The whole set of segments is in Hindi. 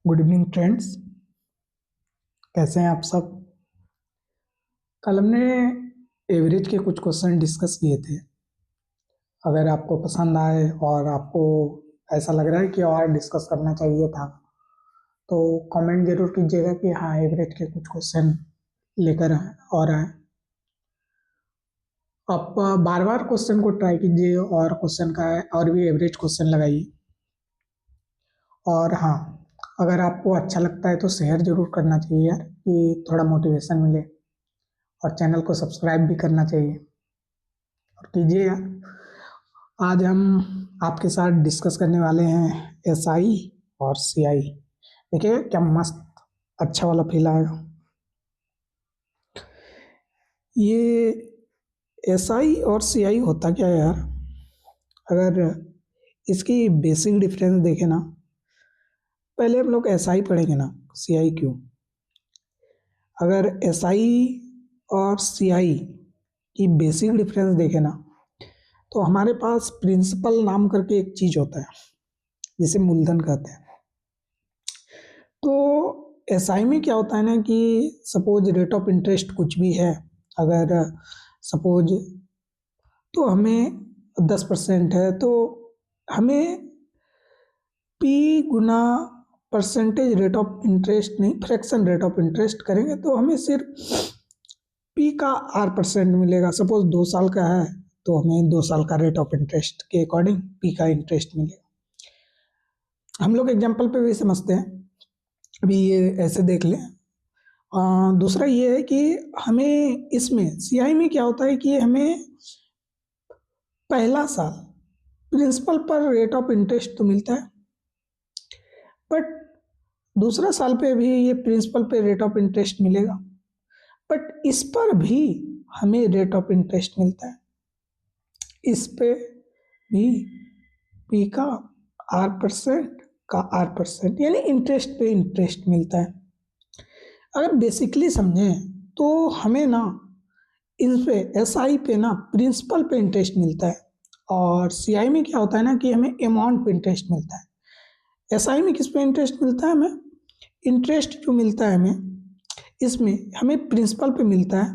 Good evening friends. कैसे हैं आप सब। कल हमने एवरेज के कुछ क्वेश्चन डिस्कस किए थे। अगर आपको पसंद आए और आपको ऐसा लग रहा है कि और डिस्कस करना चाहिए था तो कमेंट जरूर कीजिएगा कि हाँ एवरेज के कुछ क्वेश्चन लेकर आए और आए। आप बार बार क्वेश्चन को ट्राई कीजिए और क्वेश्चन का और भी एवरेज क्वेश्चन लगाइए। और हाँ, अगर आपको अच्छा लगता है तो शेयर जरूर करना चाहिए यार, कि थोड़ा मोटिवेशन मिले। और चैनल को सब्सक्राइब भी करना चाहिए और कीजिए यार। आज हम आपके साथ डिस्कस करने वाले हैं एसआई और सीआई। देखिए क्या मस्त अच्छा वाला फील आएगा। ये एसआई और सीआई होता क्या है यार। अगर इसकी बेसिक डिफरेंस देखें ना, पहले हम लोग एसआई पढ़ेंगे ना, सीआई क्यों। अगर एसआई और सीआई की बेसिक डिफरेंस देखें ना, तो हमारे पास प्रिंसिपल नाम करके एक चीज होता है जिसे मूलधन कहते हैं। तो एसआई में क्या होता है ना कि सपोज रेट ऑफ इंटरेस्ट कुछ भी है, अगर सपोज तो हमें 10% है तो हमें P Guna percentage rate of interest नहीं, फ्रैक्शन रेट ऑफ इंटरेस्ट करेंगे तो हमें सिर्फ पी का R% मिलेगा। सपोज 2 साल का है तो हमें 2 साल का रेट ऑफ इंटरेस्ट के अकॉर्डिंग पी का इंटरेस्ट मिलेगा। हम लोग एग्जाम्पल पे भी समझते हैं, अभी ये ऐसे देख लें। दूसरा ये है कि हमें इसमें सीआई में क्या होता है कि हमें पहला साल प्रिंसिपल पर रेट ऑफ इंटरेस्ट तो मिलता है, बट दूसरा साल पे भी ये प्रिंसिपल पे रेट ऑफ इंटरेस्ट मिलेगा, बट इस पर भी हमें रेट ऑफ इंटरेस्ट मिलता है। इस पे भी पी का R% यानी इंटरेस्ट पे इंटरेस्ट मिलता है। अगर बेसिकली समझें तो हमें ना इन पे एसआई पे ना प्रिंसिपल पे इंटरेस्ट मिलता है, और सीआई में क्या होता है ना कि हमें अमाउंट पे इंटरेस्ट मिलता है। एसआई में किस पे इंटरेस्ट मिलता है, हमें इंटरेस्ट जो मिलता है हमें, इसमें हमें प्रिंसिपल पे मिलता है,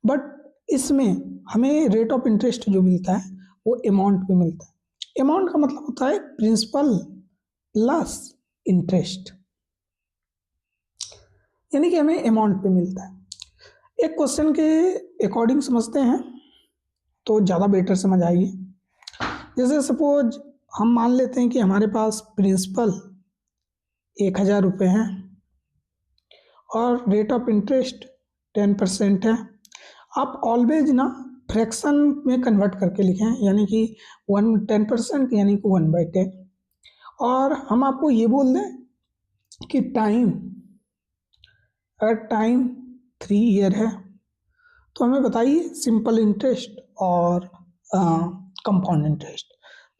बट इसमें हमें रेट ऑफ इंटरेस्ट जो मिलता है वो अमाउंट पे मिलता है। अमाउंट का मतलब होता है प्रिंसिपल प्लस इंटरेस्ट, यानी कि हमें अमाउंट पे मिलता है। एक क्वेश्चन के अकॉर्डिंग समझते हैं तो ज़्यादा बेटर समझ आएगी। जैसे सपोज हम मान लेते हैं कि हमारे पास प्रिंसिपल 1,000 रुपये हैं और रेट ऑफ इंटरेस्ट 10% है। आप ऑलवेज ना फ्रैक्शन में कन्वर्ट करके लिखें, यानी कि 10% यानी कि 1/10। और हम आपको ये बोल दें कि टाइम, अगर टाइम 3 ईयर है तो हमें बताइए सिंपल इंटरेस्ट और कंपाउंड इंटरेस्ट।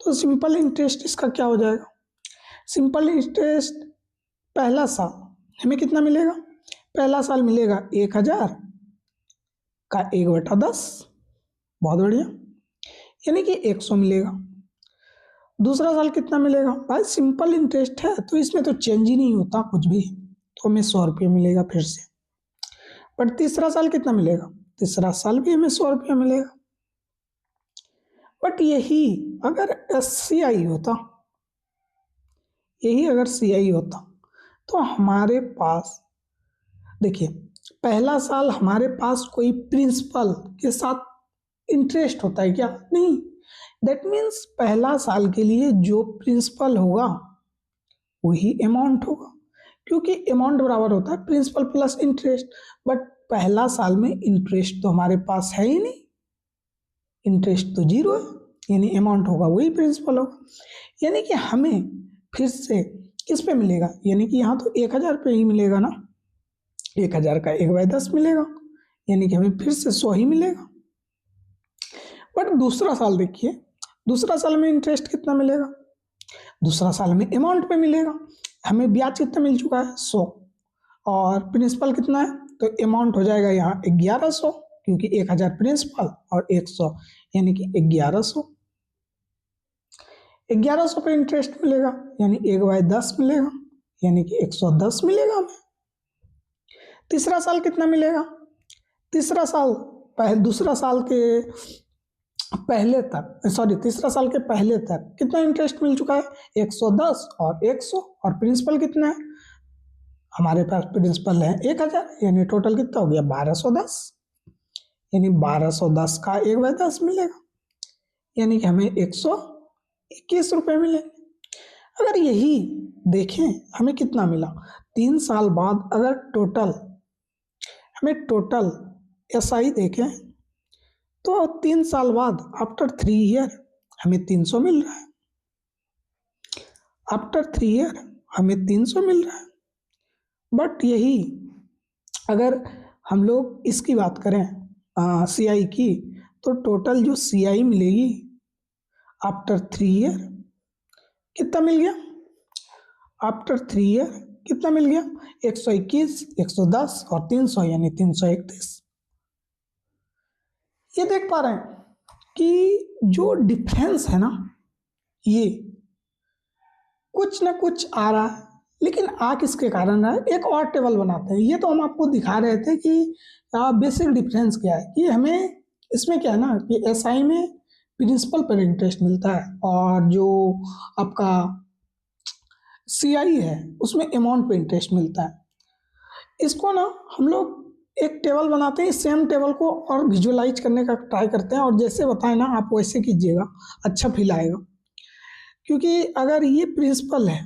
तो सिंपल इंटरेस्ट इसका क्या हो जाएगा। सिंपल इंटरेस्ट पहला साल हमें कितना मिलेगा, पहला साल मिलेगा 1,000 का 1/10, बहुत बढ़िया, यानी कि 100 मिलेगा। दूसरा साल कितना मिलेगा, भाई सिंपल इंटरेस्ट है तो इसमें तो चेंज ही नहीं होता कुछ भी, तो हमें 100 रुपये मिलेगा फिर से। बट तीसरा साल कितना मिलेगा, तीसरा साल भी हमें 100 रुपया मिलेगा। बट यही अगर सीआई होता, यही अगर सीआई होता तो हमारे पास देखिए पहला साल हमारे पास कोई प्रिंसिपल के साथ इंटरेस्ट होता है क्या, नहीं। दैट मीन्स पहला साल के लिए जो प्रिंसिपल होगा वही अमाउंट होगा, क्योंकि अमाउंट बराबर होता है प्रिंसिपल प्लस इंटरेस्ट। बट पहला साल में इंटरेस्ट तो हमारे पास है ही नहीं, इंटरेस्ट तो 0 है, यानी अमाउंट होगा वही प्रिंसिपल होगा। यानी कि हमें फिर से किस पे मिलेगा, यानी कि यहाँ तो 1,000 पे ही मिलेगा ना, 1,000 का 1/10 मिलेगा, यानी कि हमें फिर से 100 ही मिलेगा। बट दूसरा साल देखिए, दूसरा साल में इंटरेस्ट कितना मिलेगा, दूसरा साल में अमाउंट पे मिलेगा। हमें ब्याज कितना मिल चुका है 100, और प्रिंसिपल कितना है, तो अमाउंट हो जाएगा यहाँ 1,100, क्योंकि 1,000 प्रिंसिपल और 100 यानी कि 1,100। 1,100 पे इंटरेस्ट मिलेगा यानी 1/10 मिलेगा, यानी कि 110 मिलेगा हमें। तीसरा साल कितना मिलेगा? तीसरा साल दूसरा साल के पहले तक, सॉरी, तीसरा साल के पहले तक कितना इंटरेस्ट मिल चुका है? 110 और 100, और प्रिंसिपल कितना है? हमारे पास प्रिंसिपल है 1000, यानी टोटल कितना हो गया? 1210, यानी 1210 का 1/10 मिलेगा, यानी कि हमें 121 रुपये मिलेंगे। अगर यही देखें हमें कितना मिला 3 साल बाद, अगर हमें टोटल SI देखें तो 3 साल बाद आफ्टर 3 ईयर हमें 300 मिल रहा है। आफ्टर 3 ईयर हमें 300 मिल रहा है। बट यही अगर हम लोग इसकी बात करें CI की, तो टोटल जो CI मिलेगी आफ्टर 3 ईयर कितना मिल गया? आफ्टर 3 ईयर कितना मिल गया? 121, 110 और 300, यानी 331। ये देख पा रहे हैं कि जो डिफरेंस है ना, ये कुछ ना कुछ आ रहा है, लेकिन आ किसके कारण रहा है? एक और टेबल बनाते हैं। ये तो हम आपको दिखा रहे थे कि बेसिक डिफरेंस क्या है, कि हमें इसमें क्या है ना कि SI में प्रिंसिपल पर इंटरेस्ट मिलता है, और जो आपका CI है उसमें अमाउंट पे इंटरेस्ट मिलता है। इसको ना हम लोग एक टेबल बनाते हैं, सेम टेबल को और विजुअलाइज करने का ट्राई करते हैं, और जैसे बताएं ना आप वैसे कीजिएगा, अच्छा फील आएगा। क्योंकि अगर ये प्रिंसिपल है,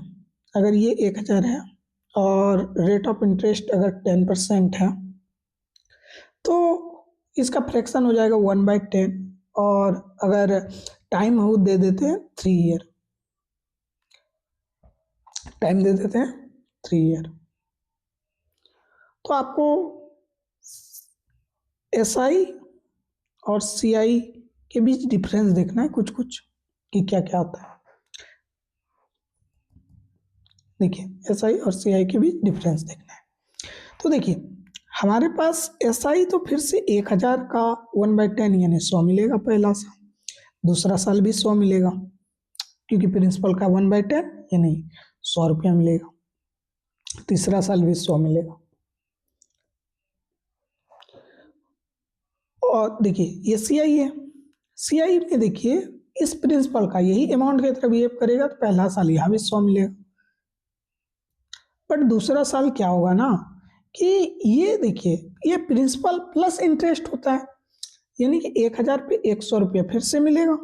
अगर ये 1000 है और रेट ऑफ इंटरेस्ट अगर 10% है, तो इसका फ्रैक्शन हो जाएगा 1/10, और अगर टाइम हो दे देते हैं 3 ईयर, टाइम दे देते हैं 3 ईयर, तो आपको SI और CI के बीच डिफरेंस देखना है कुछ कुछ, कि क्या क्या होता है। देखिए SI और CI के बीच डिफरेंस देखना है। तो देखिए हमारे पास SI तो फिर से 1000 का 1/10 यानी 100 मिलेगा पहला साल, दूसरा साल भी 100 मिलेगा, क्योंकि प्रिंसिपल का 1/10 यानी 100 रुपया मिलेगा, तीसरा साल भी 100 मिलेगा। और देखिए ये CI है, CI में देखिए इस प्रिंसिपल का यही अमाउंट की तरह बिहेव करेगा, तो पहला साल यहाँ भी 100 मिलेगा। बट दूसरा साल क्या होगा ना कि ये देखिए ये प्रिंसिपल प्लस इंटरेस्ट होता है, यानी कि 1000 पे 100 रुपया फिर से मिलेगा,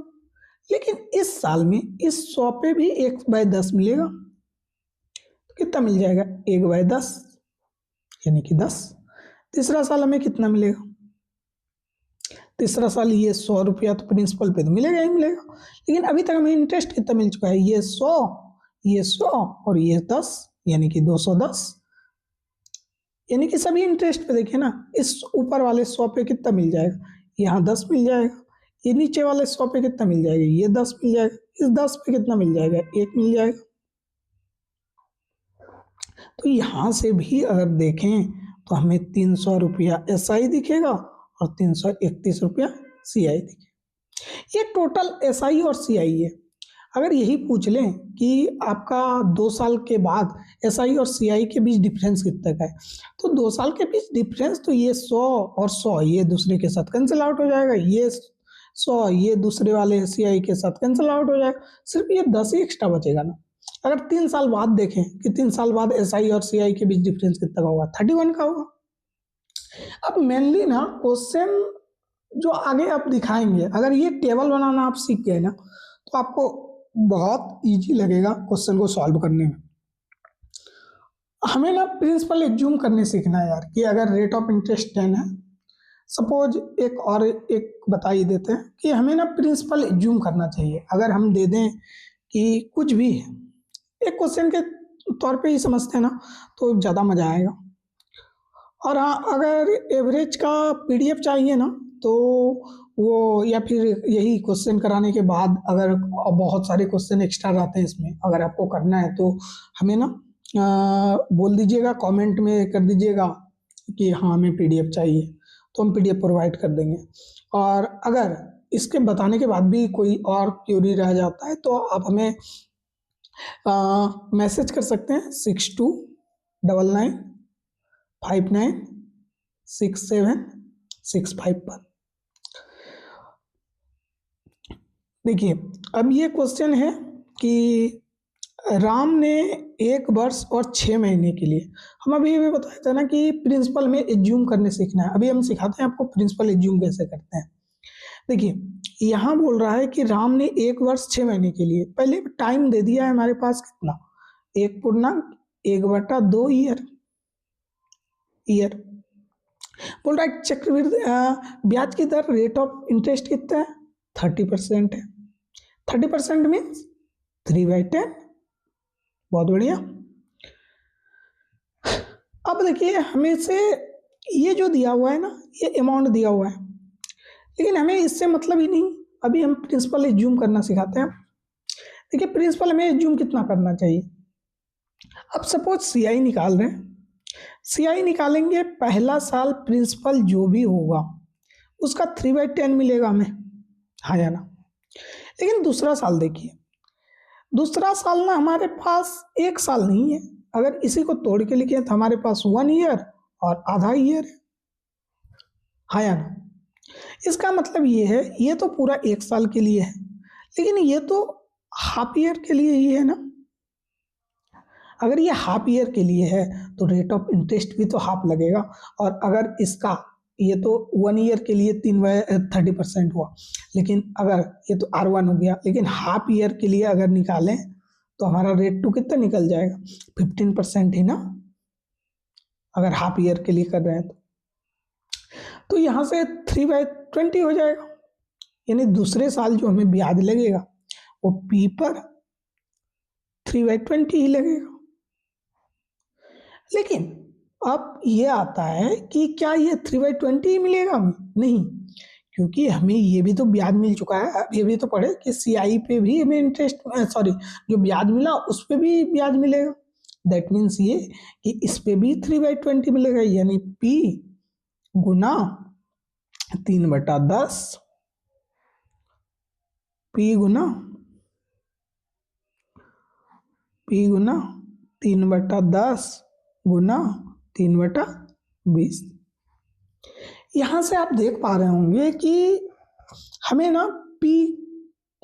लेकिन इस साल में इस 100 पे भी 1/10 मिलेगा, तो कितना मिल जाएगा? 1/10 यानी कि 10। तीसरा साल हमें कितना मिलेगा? तीसरा साल ये 100 रुपया तो प्रिंसिपल पे तो मिलेगा ही मिलेगा, लेकिन अभी तक हमें इंटरेस्ट कितना मिल चुका है? ये 100 और ये 10, यानी कि 210, यानी कि सभी इंटरेस्ट पे देखिए ना, इस ऊपर वाले 100 पे कितना मिल जाएगा? यहाँ 10 मिल जाएगा। ये नीचे वाले 100 पे कितना मिल जाएगा? ये 10 मिल जाएगा। इस 10 पे कितना मिल जाएगा? 1 मिल जाएगा। तो यहाँ से भी अगर देखें तो हमें 300 रुपया SI दिखेगा और 331 रुपया CI दिखेगा। ये टोटल SI और CI है। अगर यही पूछ लें कि आपका 2 साल के बाद SI और CI के बीच डिफरेंस कितना का है, तो 2 साल के बीच डिफरेंस तो ये 100 और 100 ये दूसरे के साथ कैंसिल आउट हो जाएगा, ये 100 ये दूसरे वाले CI के साथ कैंसिल आउट हो जाएगा, सिर्फ ये 10 ही एक्स्ट्रा बचेगा ना। अगर 3 साल बाद देखें कि 3 साल बाद SI और CI के बीच डिफरेंस कितना का होगा? 31 का होगा। अब मेनली ना क्वेश्चन जो आगे आप दिखाएंगे, अगर ये टेबल बनाना आप सीख गए ना, तो आपको बहुत इजी लगेगा क्वेश्चन को सॉल्व करने में। हमें ना प्रिंसिपल एज्यूम करने सीखना है यार, कि अगर रेट ऑफ इंटरेस्ट 10 है, सपोज एक बता ही देते हैं कि हमें ना प्रिंसिपल एज्यूम करना चाहिए। अगर हम दे दें कि कुछ भी है, एक क्वेश्चन के तौर पे ही समझते हैं ना, तो ज़्यादा मज़ा आएगा। और हाँ, अगर एवरेज का PDF चाहिए ना, तो वो या फिर यही क्वेश्चन कराने के बाद अगर बहुत सारे क्वेश्चन एक्स्ट्रा रहते हैं इसमें, अगर आपको करना है तो हमें ना बोल दीजिएगा, कमेंट में कर दीजिएगा कि हाँ हमें PDF चाहिए, तो हम PDF प्रोवाइड कर देंगे। और अगर इसके बताने के बाद भी कोई और क्यूरी रह जाता है, तो आप हमें मैसेज कर सकते हैं 6299596765 पर। देखिए, अब ये क्वेश्चन है कि राम ने 1 वर्ष और 6 महीने के लिए, हम अभी बताया था ना कि प्रिंसिपल में एज्यूम करने सीखना है। अभी हम सिखाते हैं आपको प्रिंसिपल एज्यूम कैसे करते हैं। देखिए, यहाँ बोल रहा है कि राम ने 1 वर्ष 6 महीने के लिए, पहले टाइम दे दिया है हमारे पास कितना, 1/1/2 ईयर। बोल रहा है चक्रवृद्धि ब्याज की दर, रेट ऑफ इंटरेस्ट कितना है, 30% है। 30% मीन्स 3/10। बहुत बढ़िया। अब देखिए, हमें से ये जो दिया हुआ है ना, ये अमाउंट दिया हुआ है, लेकिन हमें इससे मतलब ही नहीं। अभी हम प्रिंसिपल एज्यूम करना सिखाते हैं। देखिए, प्रिंसिपल हमें एज्यूम कितना करना चाहिए। अब सपोज सीआई निकाल रहे हैं, सीआई निकालेंगे, पहला साल प्रिंसिपल जो भी होगा उसका 3/10 मिलेगा हमें, हाँ या ना। लेकिन दूसरा साल देखिए, दूसरा साल ना हमारे पास 1 साल नहीं है। अगर इसी को तोड़ के लिखे तो हमारे पास 1 ईयर और आधा ईयर है, हाँ या ना। इसका मतलब ये है, ये तो पूरा 1 साल के लिए है, लेकिन ये तो हाफ ईयर के लिए ही है ना। अगर ये हाफ ईयर के लिए है तो रेट ऑफ इंटरेस्ट भी तो हाफ लगेगा। और अगर इसका, ये तो 1 ईयर के लिए 30% हुआ, लेकिन अगर ये तो R1 हो गया, लेकिन हाफ ईयर के लिए अगर निकालें तो हमारा रेट टू कितना निकल जाएगा, 15% ही ना, अगर हाफ ईयर के लिए कर रहे हैं तो यहाँ से 3/20 हो जाएगा। यानी दूसरे साल जो हमें ब्याज लगेगा वो P पर 3/20 ही लगेगा। लेकिन अब ये आता है कि क्या ये 3/20 ही मिलेगा हमें? नहीं, क्योंकि हमें ये भी तो ब्याज मिल चुका है। ये भी तो पढ़े कि सीआई पे भी हमें इंटरेस्ट, सॉरी, जो ब्याज मिला उस पे भी ब्याज मिलेगा। दैट मीन्स ये कि इस पे भी 3/20 मिलेगा, यानी P गुना 3/10, P गुना 3/10 गुना 3/20। यहाँ से आप देख पा रहे होंगे कि हमें ना P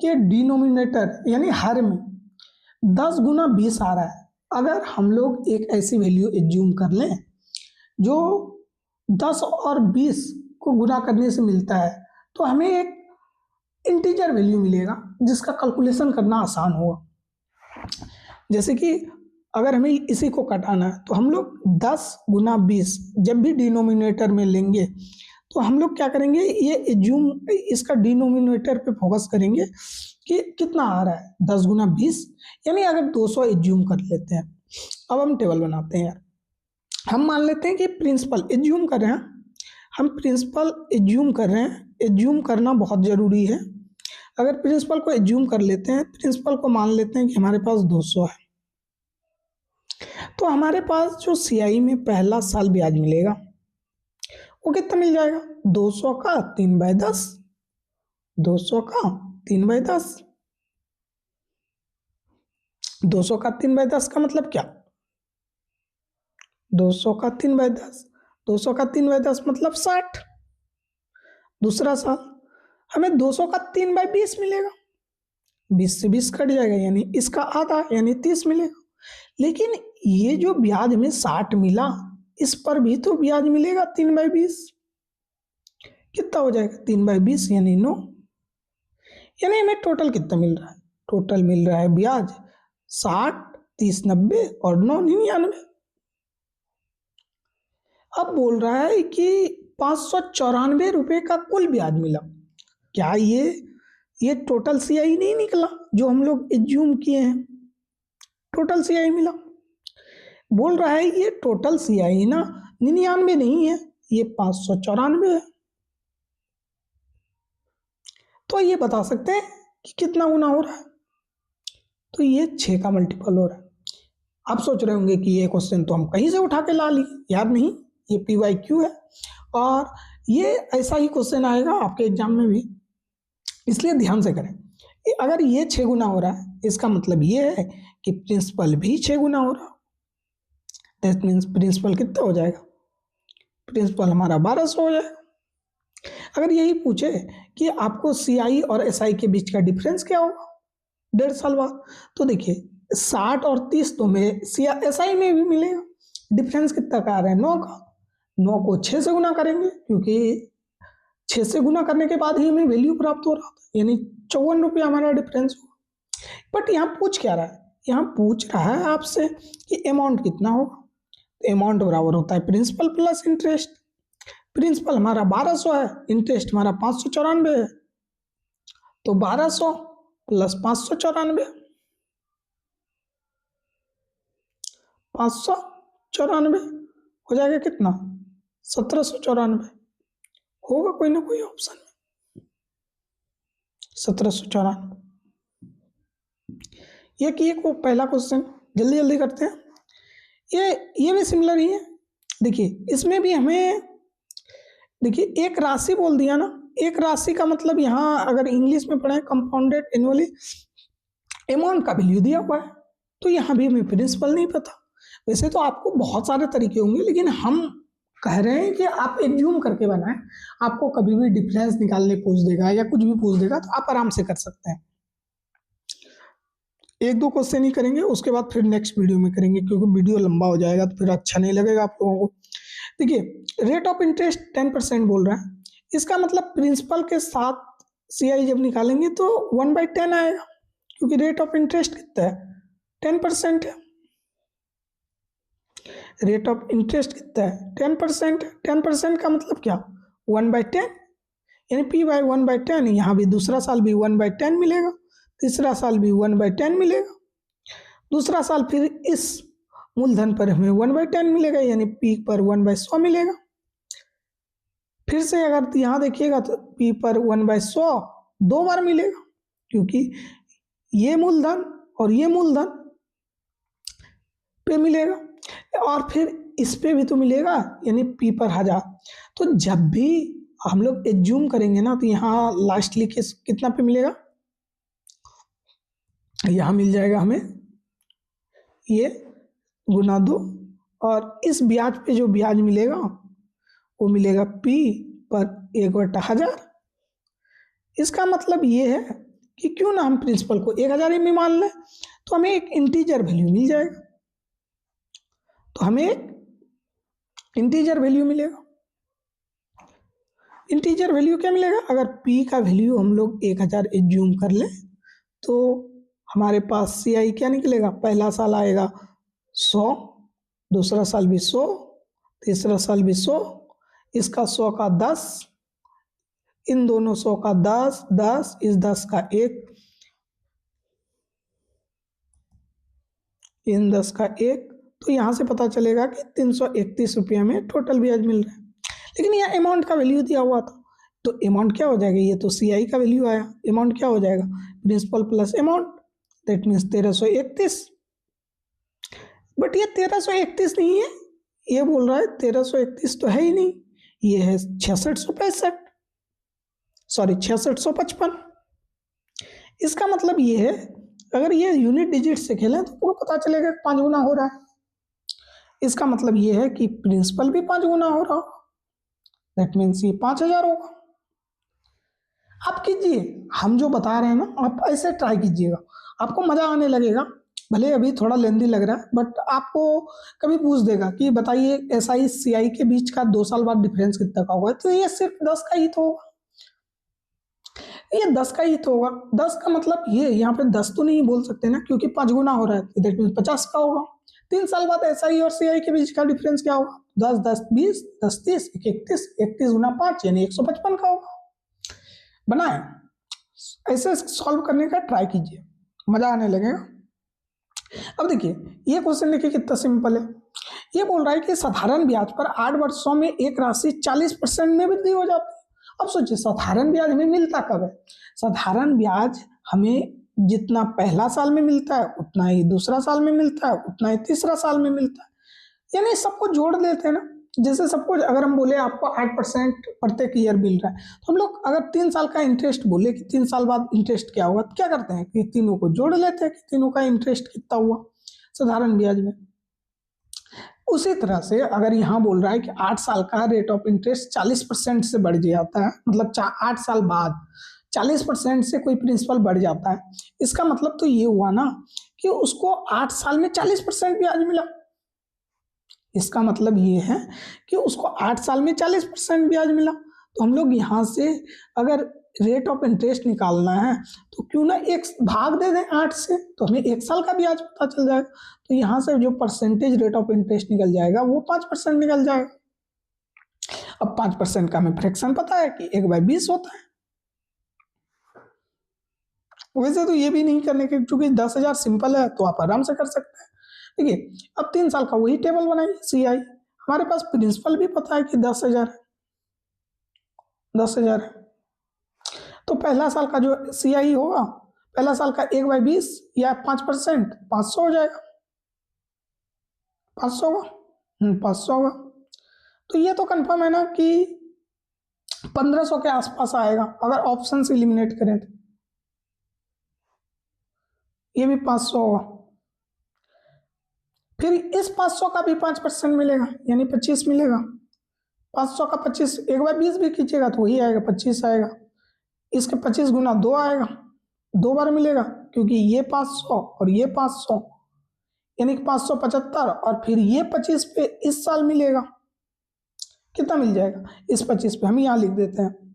के डिनोमिनेटर यानी हर में 10 गुना 20 आ रहा है। अगर हम लोग एक ऐसी वैल्यू एज्यूम कर लें जो 10 और 20 को गुना करने से मिलता है, तो हमें एक इंटीजर वैल्यू मिलेगा जिसका कैलकुलेशन करना आसान होगा। जैसे कि अगर हमें इसी को कटाना है तो हम लोग 10 गुना 20 जब भी डिनोमिनेटर में लेंगे तो हम लोग क्या करेंगे, ये एज्यूम, इसका डिनोमिनेटर पे फोकस करेंगे कि कितना आ रहा है, 10 गुना 20, यानी अगर 200 एज्यूम कर लेते हैं। अब हम टेबल बनाते हैं यार। हम मान लेते हैं कि प्रिंसिपल एज्यूम कर रहे हैं, हम प्रिंसिपल एज्यूम कर रहे हैं। एज्यूम करना बहुत ज़रूरी है। अगर प्रिंसिपल को एज्यूम कर लेते हैं, प्रिंसिपल को मान लेते हैं कि हमारे पास 200 है, तो हमारे पास जो सीआई में पहला साल ब्याज मिलेगा वो कितना मिल जाएगा, 200 का 3/10, 200 का 3/10, 200 का 3/10 का मतलब क्या, 200 का 3/10, 200 का 3/10 मतलब 60। दूसरा साल हमें 200 का 3/20 मिलेगा, 20 से 20 कट जाएगा, यानी इसका आधा यानी 30 मिलेगा। लेकिन ये जो ब्याज में 60 मिला, इस पर भी तो ब्याज मिलेगा 3/20। कितना हो जाएगा, 3/20 यानी 9। यानी हमें टोटल कितना मिल रहा है, टोटल मिल रहा है ब्याज 60, 30, 90 और 9, 99। अब बोल रहा है कि 594 रुपये का कुल ब्याज मिला। क्या ये टोटल सीआई नहीं निकला जो हम लोग एज्यूम किए हैं, टोटल सीआई मिला। बोल रहा है ये टोटल सीआई ना 99 नहीं है, ये 594 है। तो ये बता सकते हैं कि कितना गुना हो रहा है, तो ये 6 का मल्टीपल हो रहा है। आप सोच रहे होंगे कि ये क्वेश्चन तो हम कहीं से उठा के ला लिए, यार नहीं, ये PYQ है और ये ऐसा ही क्वेश्चन आएगा आपके एग्जाम में भी, इसलिए ध्यान से करें। अगर ये 6 गुना हो रहा है इसका मतलब ये है कि प्रिंसिपल भी 6 गुना हो रहा। दैट मीन्स प्रिंसिपल कितना हो जाएगा, प्रिंसिपल हमारा 1200 हो जाएगा। अगर यही पूछे कि आपको CI और SI के बीच का डिफरेंस क्या होगा 1.5 साल बाद, तो देखिए 60 और 30 तो में SI में भी मिलेगा। डिफरेंस कितना का आ रहा है, 9 का। 9 को 6 से गुना करेंगे, क्योंकि 6 से गुना करने के बाद ही हमें वैल्यू प्राप्त हो रहा था, यानी 54 रुपया हमारा डिफरेंस होगा। बट यहाँ पूछ क्या रहा है, यहाँ पूछ रहा है आपसे कि अमाउंट कितना होगा। अमाउंट बराबर होता है प्रिंसिपल प्लस इंटरेस्ट। प्रिंसिपल हमारा 1200 है, इंटरेस्ट हमारा 594 है, तो 1200 प्लस 594, 594 हो जाएगा कितना, 1794 होगा कोई ना कोई ऑप्शन में, 1794। ये कि को पहला क्वेश्चन जल्दी जल्दी करते हैं। ये भी सिमिलर ही है। देखिए इसमें भी हमें, देखिए एक राशि बोल दिया ना, एक राशि का मतलब यहाँ अगर इंग्लिश में पढ़े कंपाउंडेड एनुअली अमाउंट का वैल्यू दिया हुआ है, तो यहाँ भी हमें प्रिंसिपल नहीं पता। वैसे तो आपको बहुत सारे तरीके होंगे, लेकिन हम कह रहे हैं कि आप एज्यूम करके बनाएं। आपको कभी भी डिफरेंस निकालने पूछ देगा या कुछ भी पूछ देगा तो आप आराम से कर सकते हैं। 1-2 क्वेश्चन ही करेंगे, उसके बाद फिर नेक्स्ट वीडियो में करेंगे, क्योंकि वीडियो लंबा हो जाएगा तो फिर अच्छा नहीं लगेगा आप लोगों को। देखिए रेट ऑफ इंटरेस्ट 10% बोल रहा है, इसका मतलब प्रिंसिपल के साथ CI जब निकालेंगे तो 1/10 आएगा, क्योंकि रेट ऑफ इंटरेस्ट कितना है, 10% है। रेट ऑफ इंटरेस्ट कितना है, 10%। 10% का मतलब क्या, 1/10, यानी P/1/10। यहाँ भी दूसरा साल भी 1/10 मिलेगा, तीसरा साल भी 1/10 मिलेगा, दूसरा साल फिर इस मूलधन पर हमें 1/10 मिलेगा, यानी P पर 1/100 मिलेगा। फिर से अगर यहाँ देखिएगा तो P पर 1/100 2 बार मिलेगा, क्योंकि ये मूलधन और ये मूलधन पे मिलेगा, और फिर इस पे भी तो मिलेगा, यानी P पर 1000। तो जब भी हम लोग एज्यूम करेंगे ना, तो यहाँ लास्टली कितना पे मिलेगा, यहाँ मिल जाएगा हमें ये गुना 2, और इस ब्याज पे जो ब्याज मिलेगा वो मिलेगा P पर 1/1000। इसका मतलब ये है कि क्यों ना हम प्रिंसिपल को 1000 ही में मान लें, तो हमें एक इंटीजर वैल्यू मिल जाएगा, तो हमें एक इंटीजर वैल्यू मिलेगा। इंटीजर वैल्यू क्या मिलेगा, अगर P का वैल्यू हम लोग 1000 एज्यूम कर लें तो हमारे पास CI क्या निकलेगा, पहला साल आएगा 100, दूसरा साल भी 100, तीसरा साल भी 100, इसका 100 का 10, इन दोनों 100 का 10, 10, इस 10 का 1, इन 10 का 1, तो यहाँ से पता चलेगा कि 331 रुपया में टोटल ब्याज मिल रहा है। लेकिन यहाँ अमाउंट का वैल्यू दिया हुआ था, तो अमाउंट क्या हो जाएगा, ये तो CI का वैल्यू आया, अमाउंट क्या हो जाएगा, principal plus amount, that means 1331। But ये 1331 नहीं है, ये बोल रहा है 1331 तो है ही नहीं, ये है 6665, सॉरी 6655। इसका मतलब ये है, अगर ये यूनिट डिजिट से खेलें तो पूरा पता चलेगा 5 गुना हो रहा है। इसका मतलब ये है कि प्रिंसिपल भी 5 गुना हो रहा होगा, दैट मीन्स ये 5000 होगा। आप कीजिए, हम जो बता रहे हैं ना, आप ऐसे ट्राई कीजिएगा, आपको मजा आने लगेगा। भले अभी थोड़ा लेंदी लग रहा है, बट आपको कभी पूछ देगा कि बताइए SI CI के बीच का 2 साल बाद डिफरेंस कितना का होगा, तो ये सिर्फ 10 का ही तो होगा, ये 10 का ही तो होगा। 10 का मतलब ये यहाँ पे 10 तो नहीं बोल सकते ना, क्योंकि 5 गुना हो रहा है, दैट मीन्स 50 का होगा। 3 साल बाद SI और CI के बीच का डिफरेंस क्या होगा, 10, 10, 20, 10, 30, 31, 31 गुना 5 यानी 155 का होगा। बनाए, ऐसे सॉल्व करने का ट्राई कीजिए, मजा आने लगेगा। अब देखिए ये क्वेश्चन देखिए कितना सिंपल है। ये बोल रहा है कि साधारण ब्याज पर 8 वर्षों में एक राशि 40% में वृद्धि हो जाती है। अब सोचिए साधारण ब्याज हमें मिलता कब है, साधारण ब्याज हमें जितना पहला साल में मिलता है उतना ही दूसरा साल में मिलता है, उतना ही तीसरा साल में मिलता है, यानी सबको जोड़ देते हैं ना, जैसे सपोज अगर हम बोले आपको 8% प्रत्येक ईयर मिल रहा है, तो हम लोग अगर 3 साल का इंटरेस्ट बोले कि 3 साल बाद इंटरेस्ट क्या होगा, तो क्या करते हैं कि तीनों को जोड़ लेते हैं कि तीनों का इंटरेस्ट कितना हुआ साधारण ब्याज में। उसी तरह से अगर यहाँ बोल रहा है कि 8 साल का रेट ऑफ इंटरेस्ट 40% से बढ़ जाता है, मतलब 8 साल बाद 40% से कोई प्रिंसिपल बढ़ जाता है, इसका मतलब तो ये हुआ ना कि उसको 8 साल में 40% ब्याज मिला। इसका मतलब ये है कि उसको 8 साल में 40% ब्याज मिला। तो हम लोग यहाँ से अगर रेट ऑफ इंटरेस्ट निकालना है तो क्यों ना एक भाग दे दें 8 से, तो हमें 1 साल का ब्याज पता चल जाएगा। तो यहाँ से जो परसेंटेज रेट ऑफ इंटरेस्ट निकल जाएगा वो 5% निकल जाएगा। अब 5% का हमें फ्रैक्शन पता है कि 1/20 होता है। वैसे तो ये भी नहीं करने के, क्योंकि 10,000 सिंपल है तो आप आराम से कर सकते हैं। देखिए अब 3 साल का वही टेबल बनाइए CI, हमारे पास प्रिंसिपल भी पता है कि 10,000 है, 10,000 है। तो पहला साल का जो CI होगा, पहला साल का 1/20 या 5%, 500 हो जाएगा, 500 होगा, 500 होगा। तो ये तो कंफर्म है ना कि 1500 के आसपास आएगा अगर ऑप्शन से एलिमिनेट करें तो। ये भी 500 होगा, फिर इस 500 का भी 5% मिलेगा यानी 25 मिलेगा। 500 का 25 1/20 भी कीजिएगा तो वही आएगा, 25 आएगा। इसके 25 गुना 2 आएगा, 2 बार मिलेगा, क्योंकि ये 500 और ये 500 यानी कि 575, और फिर ये 25 पे इस साल मिलेगा। कितना मिल जाएगा इस 25 पे, हम यहाँ लिख देते हैं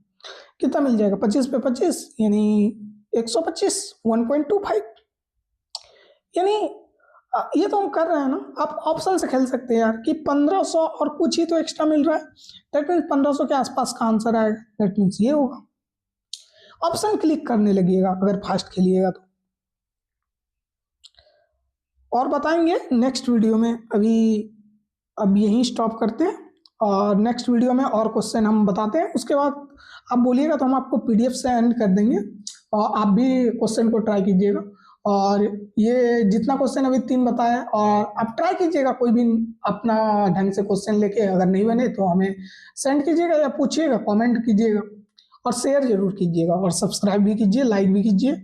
कितना मिल जाएगा, 25 पे 25 यानी 125, 1.25। यानी ये तो हम कर रहे हैं ना, आप ऑप्शन से खेल सकते हैं यार कि 1500 और कुछ ही तो एक्स्ट्रा मिल रहा है, दैट मीन्स 1500 के आसपास का आंसर आएगा, दैट मीन्स ये होगा। ऑप्शन क्लिक करने लगिएगा अगर फास्ट खेलिएगा तो। और बताएंगे नेक्स्ट वीडियो में, अभी अब यहीं स्टॉप करते हैं और नेक्स्ट वीडियो में और क्वेश्चन हम बताते हैं। उसके बाद आप बोलिएगा तो हम आपको PDF से एंड कर देंगे और आप भी क्वेश्चन को ट्राई कीजिएगा। और ये जितना क्वेश्चन अभी 3 बताया, और आप ट्राई कीजिएगा कोई भी अपना ढंग से क्वेश्चन लेके, अगर नहीं बने तो हमें सेंड कीजिएगा या पूछिएगा, कमेंट कीजिएगा और शेयर जरूर कीजिएगा और सब्सक्राइब भी कीजिए, लाइक भी कीजिए,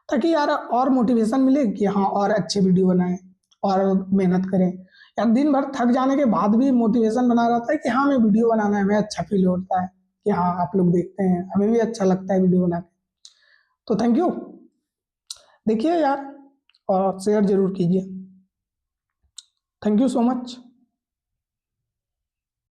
ताकि यार और मोटिवेशन मिले कि हाँ और अच्छे वीडियो बनाएं और मेहनत करें। यार दिन भर थक जाने के बाद भी मोटिवेशन बना रहता है कि हाँ मैं वीडियो बनाना है, हमें अच्छा फील होता है कि हाँ आप लोग देखते हैं, हमें भी अच्छा लगता है वीडियो बना के। तो थैंक यू, देखिए यार और शेयर जरूर कीजिए। Thank you so much.